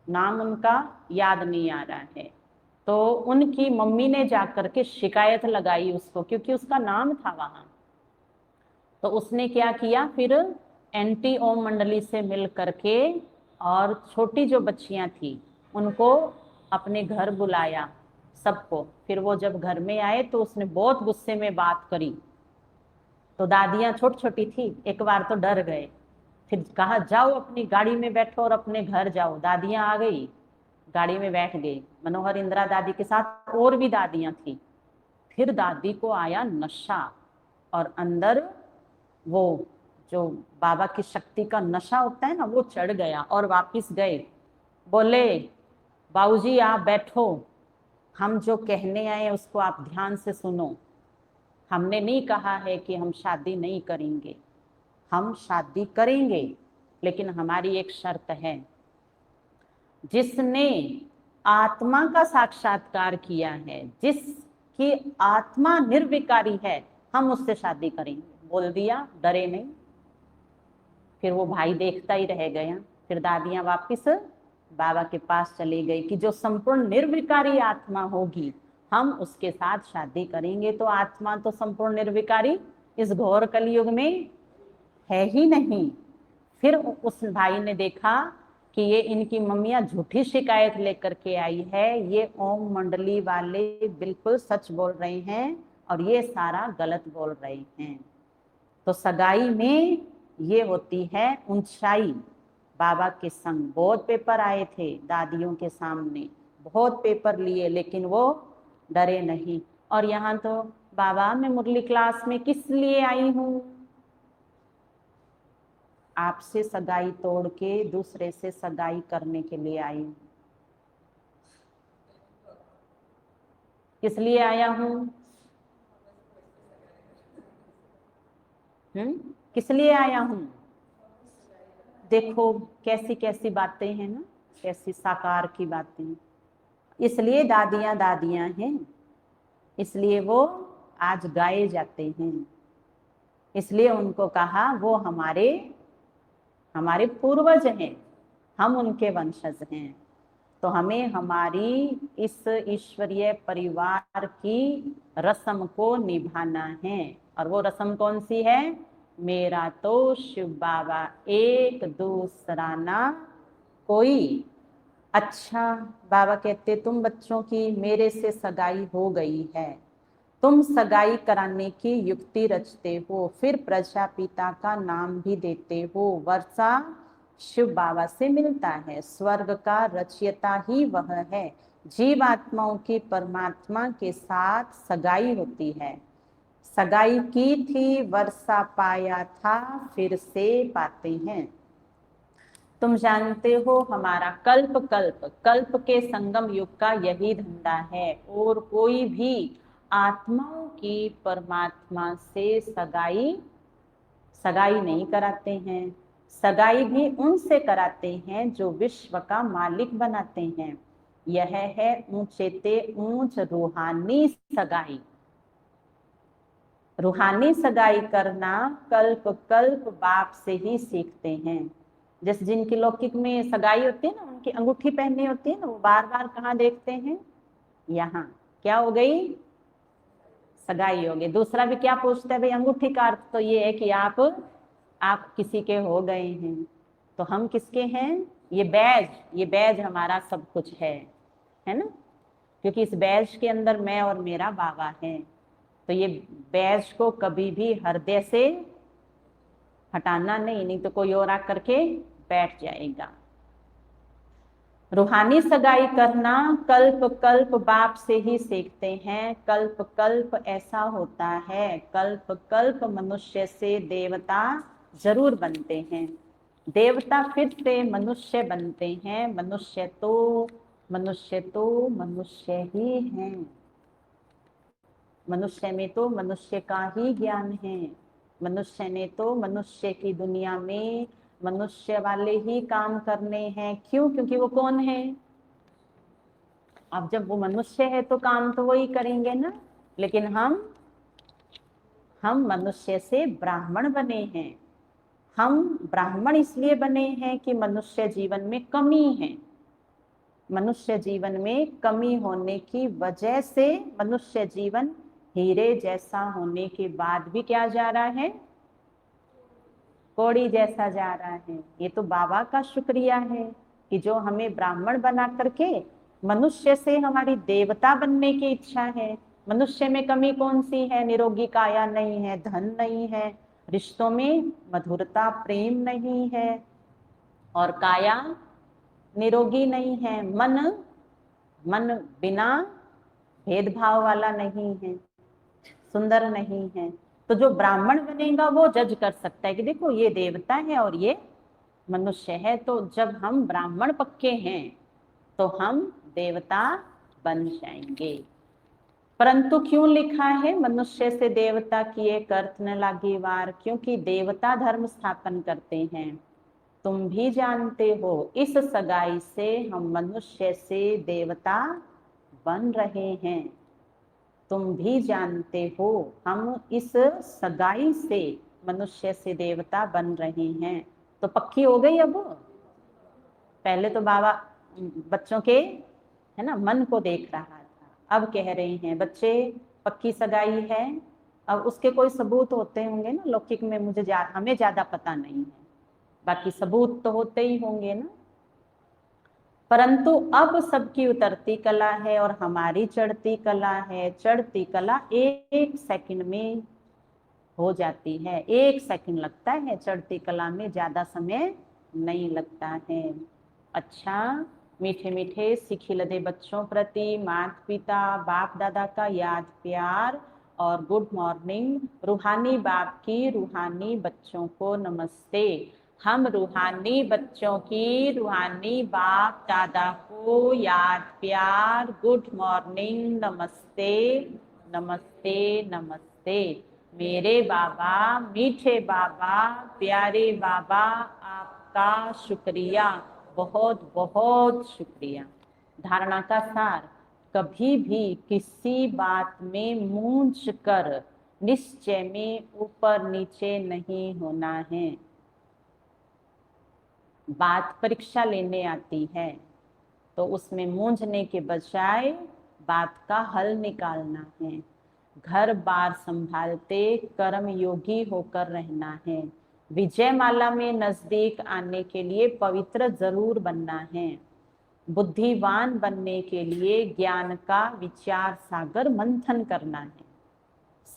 नाम उनका याद नहीं आ रहा है। तो उनकी मम्मी ने जाकर के शिकायत लगाई उसको, क्योंकि उसका नाम था वहां। तो उसने क्या किया, फिर एंटी ओम मंडली से मिल करके और छोटी जो बच्चियां थी उनको अपने घर बुलाया, सबको। फिर वो जब घर में आए तो उसने बहुत गुस्से में बात करी। तो दादियां छोटी छोटी थी, एक बार तो डर गए। फिर कहा जाओ अपनी गाड़ी में बैठो और अपने घर जाओ। दादियां आ गई, गाड़ी में बैठ गई, मनोहर इंदिरा दादी के साथ और भी दादियां थी। फिर दादी को आया नशा, और अंदर वो जो बाबा की शक्ति का नशा होता है ना, वो चढ़ गया। और वापिस गए, बोले बाबूजी आप बैठो, हम जो कहने आए उसको आप ध्यान से सुनो। हमने नहीं कहा है कि हम शादी नहीं करेंगे, हम शादी करेंगे, लेकिन हमारी एक शर्त है, जिसने आत्मा का साक्षात्कार किया है, जिसकी आत्मा निर्विकारी है, हम उससे शादी करेंगे। बोल दिया, डरे नहीं। फिर वो भाई देखता ही रह गया। फिर दादियां वापिस बाबा के पास चली गई कि जो संपूर्ण निर्विकारी आत्मा होगी हम उसके साथ शादी करेंगे। तो आत्मा तो संपूर्ण निर्विकारी इस घोर कलयुग में है ही नहीं। फिर उस भाई ने देखा कि ये इनकी मम्मियां झूठी शिकायत लेकर के आई है, ये ओम मंडली वाले बिल्कुल सच बोल रहे हैं और ये सारा गलत बोल रहे हैं। तो सगाई में ये होती है ऊंचाई। बाबा के संग बहुत पेपर आए थे दादियों के सामने, बहुत पेपर लिए, लेकिन वो डरे नहीं। और यहाँ तो बाबा मैं मुरली क्लास में किस लिए आई हूँ, आपसे सगाई तोड़ के दूसरे से सगाई करने के लिए आई हूँ। किस लिए आया हूँ? किस लिए आया हूँ? देखो कैसी कैसी बातें हैं ना, कैसी साकार की बातें। इसलिए दादियां दादियां हैं, इसलिए वो आज गाए जाते हैं, इसलिए उनको कहा वो हमारे हमारे पूर्वज हैं, हम उनके वंशज हैं। तो हमें हमारी इस ईश्वरीय परिवार की रस्म को निभाना है। और वो रस्म कौन सी है? मेरा तो शिव बाबा एक, दूसरा ना कोई। अच्छा, बाबा कहते तुम बच्चों की मेरे से सगाई हो गई है, तुम सगाई कराने की युक्ति रचते हो, फिर प्रजापिता का नाम भी देते हो। वर्षा शिव बाबा से मिलता है, स्वर्ग का रचयिता ही वह है। जीव आत्माओं की परमात्मा के साथ सगाई होती है। सगाई की थी, वर्षा पाया था, फिर से पाते हैं। तुम जानते हो हमारा कल्प कल्प कल्प के संगम युग का यही धंधा है, और कोई भी आत्माओं की परमात्मा से सगाई सगाई नहीं कराते हैं। सगाई भी उनसे कराते हैं जो विश्व का मालिक बनाते हैं। यह है ऊंचेते ऊंच रूहानी सगाई। रूहानी सगाई करना कल्प कल्प बाप से ही सीखते हैं। जैसे जिनकी लौकिक में सगाई होती है ना, उनकी अंगूठी पहननी होती है ना, वो बार बार कहाँ देखते हैं? यहाँ। क्या हो गई? सगाई हो गई। दूसरा भी क्या पूछता है भाई, अंगूठी का अर्थ तो ये है कि आप किसी के हो गए हैं। तो हम किसके हैं? ये बैज हमारा सब कुछ है ना, क्योंकि इस बैज के अंदर मैं और मेरा बाबा है। तो ये बैज को कभी भी हृदय से हटाना नहीं, नहीं तो कोई और आकर के बैठ जाएगा। रूहानी सगाई करना कल्प कल्प बाप से ही सीखते हैं। कल्प कल्प ऐसा होता है, कल्प कल्प मनुष्य से देवता जरूर बनते हैं। देवता फिर से मनुष्य बनते हैं। मनुष्य तो मनुष्य ही हैं। मनुष्य में तो मनुष्य का ही ज्ञान है। मनुष्य ने तो मनुष्य की दुनिया में मनुष्य वाले ही काम करने हैं। क्यों? क्योंकि वो कौन है? अब जब वो मनुष्य है तो काम तो वही करेंगे ना। लेकिन हम मनुष्य से ब्राह्मण बने हैं। हम ब्राह्मण इसलिए बने हैं कि मनुष्य जीवन में कमी है। मनुष्य जीवन में कमी होने की वजह से मनुष्य जीवन हीरे जैसा होने के बाद भी क्या जा रहा है? कौड़ी जैसा जा रहा है। ये तो बाबा का शुक्रिया है कि जो हमें ब्राह्मण बना करके मनुष्य से हमारी देवता बनने की इच्छा है। मनुष्य में कमी कौन सी है? निरोगी काया नहीं है, धन नहीं है, रिश्तों में मधुरता प्रेम नहीं है, और काया निरोगी नहीं है, मन मन बिना भेदभाव वाला नहीं है, सुंदर नहीं है। तो जो ब्राह्मण बनेगा वो जज कर सकता है कि देखो ये देवता है और ये मनुष्य है। तो जब हम ब्राह्मण पक्के हैं तो हम देवता बन जाएंगे। परंतु क्यों लिखा है मनुष्य से देवता किए कर्त न लागी वार? क्योंकि देवता धर्म स्थापन करते हैं। तुम भी जानते हो इस सगाई से हम मनुष्य से देवता बन रहे हैं। तुम भी जानते हो हम इस सगाई से मनुष्य से देवता बन रहे हैं। तो पक्की हो गई अब। पहले तो बाबा बच्चों के है ना मन को देख रहा था, अब कह रहे हैं बच्चे पक्की सगाई है। अब उसके कोई सबूत होते होंगे ना लौकिक में, हमें ज्यादा पता नहीं है, बाकी सबूत तो होते ही होंगे ना। परंतु अब सबकी उतरती कला है और हमारी चढ़ती कला है। चढ़ती कला एक सेकंड में हो जाती है, एक सेकंड लगता है चढ़ती कला में, ज्यादा समय नहीं लगता है। अच्छा, मीठे मीठे सिखिलदे बच्चों प्रति माता पिता बाप दादा का याद प्यार और गुड मॉर्निंग। रूहानी बाप की रूहानी बच्चों को नमस्ते। हम रूहानी बच्चों की रूहानी बाप दादा को याद प्यार गुड मॉर्निंग नमस्ते नमस्ते नमस्ते। मेरे बाबा मीठे बाबा प्यारे बाबा, आपका शुक्रिया, बहुत बहुत शुक्रिया। धारणा का सार, कभी भी किसी बात में मूंझ कर निश्चय में ऊपर नीचे नहीं होना है। बात परीक्षा लेने आती है तो उसमें मूंझने के बजाय बात का हल निकालना है। घर बार संभालते कर्म योगी होकर रहना है। विजय माला में नजदीक आने के लिए पवित्र जरूर बनना है। बुद्धिवान बनने के लिए ज्ञान का विचार सागर मंथन करना है।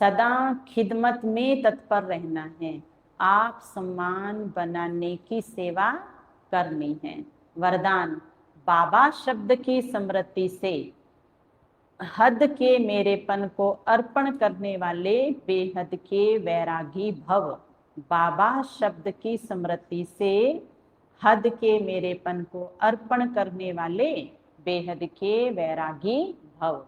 सदा खिदमत में तत्पर रहना है। आप सम्मान बनाने की सेवा करनी है। वरदान, बाबा शब्द की स्मृति से हद के मेरेपन को अर्पण करने वाले बेहद के वैरागी भव। बाबा शब्द की स्मृति से हद के मेरेपन को अर्पण करने वाले बेहद के वैरागी भव।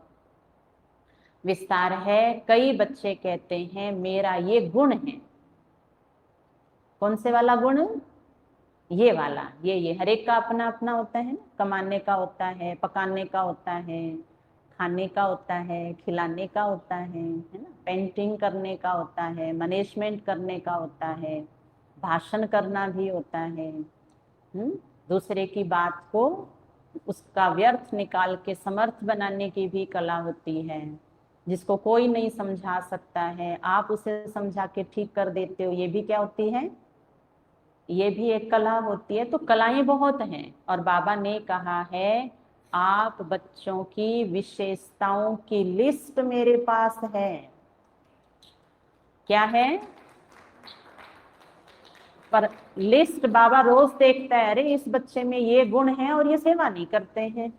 विस्तार है, कई बच्चे कहते हैं मेरा ये गुण है। कौन से वाला गुण? ये वाला, ये हर एक का अपना अपना होता है ना। कमाने का होता है, पकाने का होता है, खाने का होता है, खिलाने का होता है ना, पेंटिंग करने का होता है, मैनेजमेंट करने का होता है, भाषण करना भी होता है। दूसरे की बात को उसका व्यर्थ निकाल के समर्थ बनाने की भी कला होती है। जिसको कोई नहीं समझा सकता है आप उसे समझा के ठीक कर देते हो, ये भी क्या होती है? ये भी एक कला होती है। तो कलाएं बहुत हैं और बाबा ने कहा है आप बच्चों की विशेषताओं की लिस्ट मेरे पास है। क्या है? पर लिस्ट बाबा रोज देखता है, अरे इस बच्चे में ये गुण है और ये सेवा नहीं करते हैं,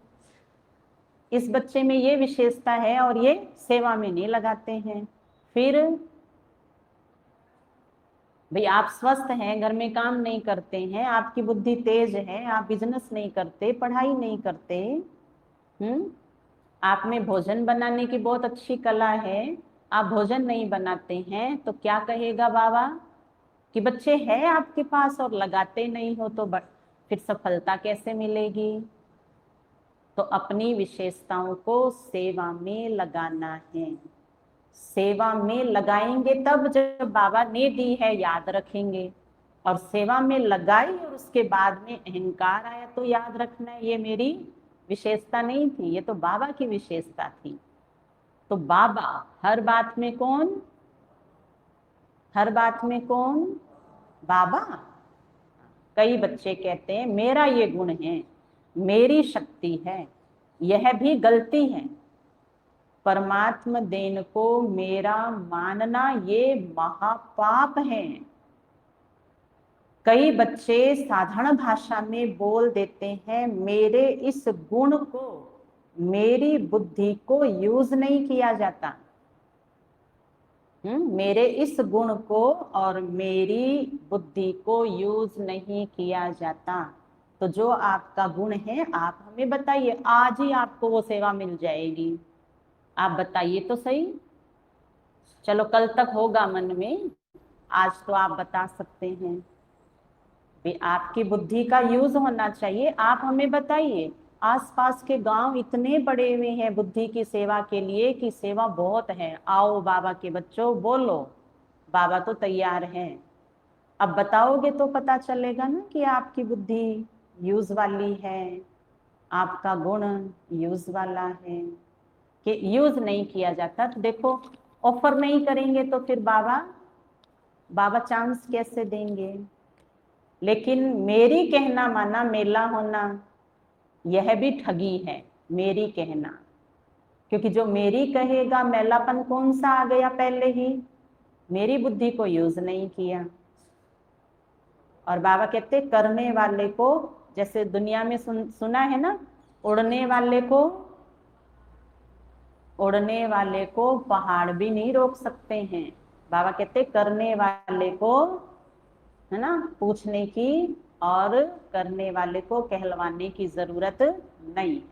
इस बच्चे में ये विशेषता है और ये सेवा में नहीं लगाते हैं। फिर भाई आप स्वस्थ हैं, घर में काम नहीं करते हैं, आपकी बुद्धि तेज है, आप बिजनेस नहीं करते, पढ़ाई नहीं करते, आप में भोजन बनाने की बहुत अच्छी कला है, आप भोजन नहीं बनाते हैं, तो क्या कहेगा बाबा कि बच्चे हैं आपके पास और लगाते नहीं हो, तो फिर सफलता कैसे मिलेगी? तो अपनी विशेषताओं को सेवा में लगाना है। सेवा में लगाएंगे तब जब बाबा ने दी है याद रखेंगे, और सेवा में लगाई और उसके बाद में अहंकार आया तो याद रखना है ये मेरी विशेषता नहीं थी, ये तो बाबा की विशेषता थी। तो बाबा हर बात में कौन? हर बात में कौन? बाबा। कई बच्चे कहते हैं मेरा ये गुण है, मेरी शक्ति है, यह भी गलती है। परमात्मा देन को मेरा मानना ये महापाप है। कई बच्चे साधारण भाषा में बोल देते हैं मेरे इस गुण को, मेरी बुद्धि को यूज नहीं किया जाता। मेरे इस गुण को और मेरी बुद्धि को यूज नहीं किया जाता। तो जो आपका गुण है आप हमें बताइए, आज ही आपको वो सेवा मिल जाएगी। आप बताइए तो सही। चलो कल तक होगा मन में, आज तो आप बता सकते हैं। भी आपकी बुद्धि का यूज होना चाहिए। आप हमें बताइए, आसपास के गांव इतने बड़े हुए हैं बुद्धि की सेवा के लिए कि सेवा बहुत है। आओ बाबा के बच्चों बोलो, बाबा तो तैयार हैं। अब बताओगे तो पता चलेगा ना कि आपकी बुद्धि यूज वाली है, आपका गुण यूज वाला है कि यूज नहीं किया जाता। तो देखो ऑफर नहीं करेंगे तो फिर बाबा चांस कैसे देंगे? लेकिन मेरी कहना माना मेला होना यह भी ठगी है, मेरी कहना। क्योंकि जो मेरी कहेगा मेलापन कौन सा आ गया? पहले ही मेरी बुद्धि को यूज नहीं किया। और बाबा कहते करने वाले को, जैसे दुनिया में सुना है ना, उड़ने वाले को पहाड़ भी नहीं रोक सकते हैं। बाबा कहते करने वाले को, है ना, पूछने की और करने वाले को कहलवाने की जरूरत नहीं है।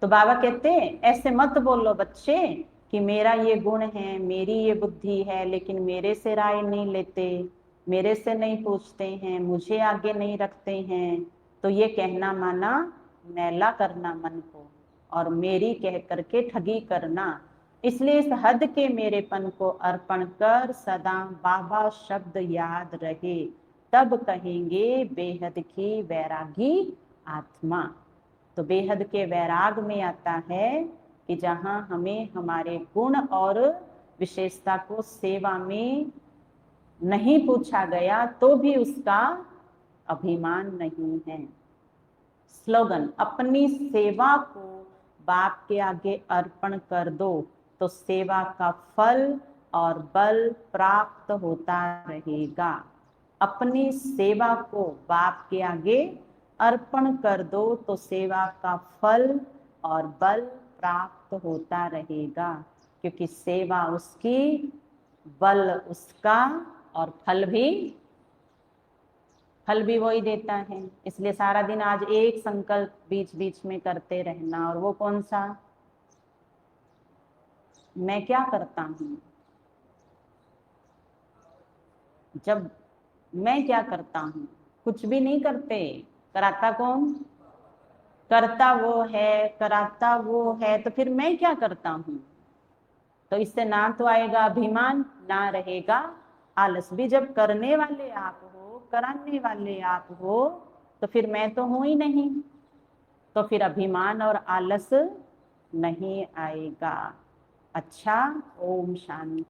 तो बाबा कहते हैं ऐसे मत बोलो बच्चे कि मेरा ये गुण है, मेरी ये बुद्धि है, लेकिन मेरे से राय नहीं लेते, मेरे से नहीं पूछते हैं, मुझे आगे नहीं रखते हैं। तो ये कहना माना मैला करना मन को, और मेरी कह करके ठगी करना। इसलिए इस हद के मेरेपन को अर्पण कर सदा बाबा शब्द याद रहे, तब कहेंगे बेहद की वैरागी आत्मा। तो बेहद के वैराग में आता है कि जहां हमें हमारे गुण और विशेषता को सेवा में नहीं पूछा गया तो भी उसका अभिमान नहीं है। स्लोगन, अपनी सेवा को बाप के आगे अर्पण कर दो तो सेवा का फल और बल प्राप्त होता रहेगा। अपनी सेवा को बाप के आगे अर्पण कर दो तो सेवा का फल और बल प्राप्त होता रहेगा। क्योंकि सेवा उसकी, बल उसका, और फल भी वही देता है। इसलिए सारा दिन आज एक संकल्प बीच बीच में करते रहना, और वो कौन सा? मैं क्या करता हूं? जब मैं क्या करता हूं? कुछ भी नहीं करते। कराता कौन? करता वो है, कराता वो है, तो फिर मैं क्या करता हूं? तो इससे ना तो आएगा अभिमान, ना रहेगा आलस भी। जब करने वाले आप हो, कराने वाले आप हो, तो फिर मैं तो हूं ही नहीं, तो फिर अभिमान और आलस नहीं आएगा। अच्छा, ओम शांति।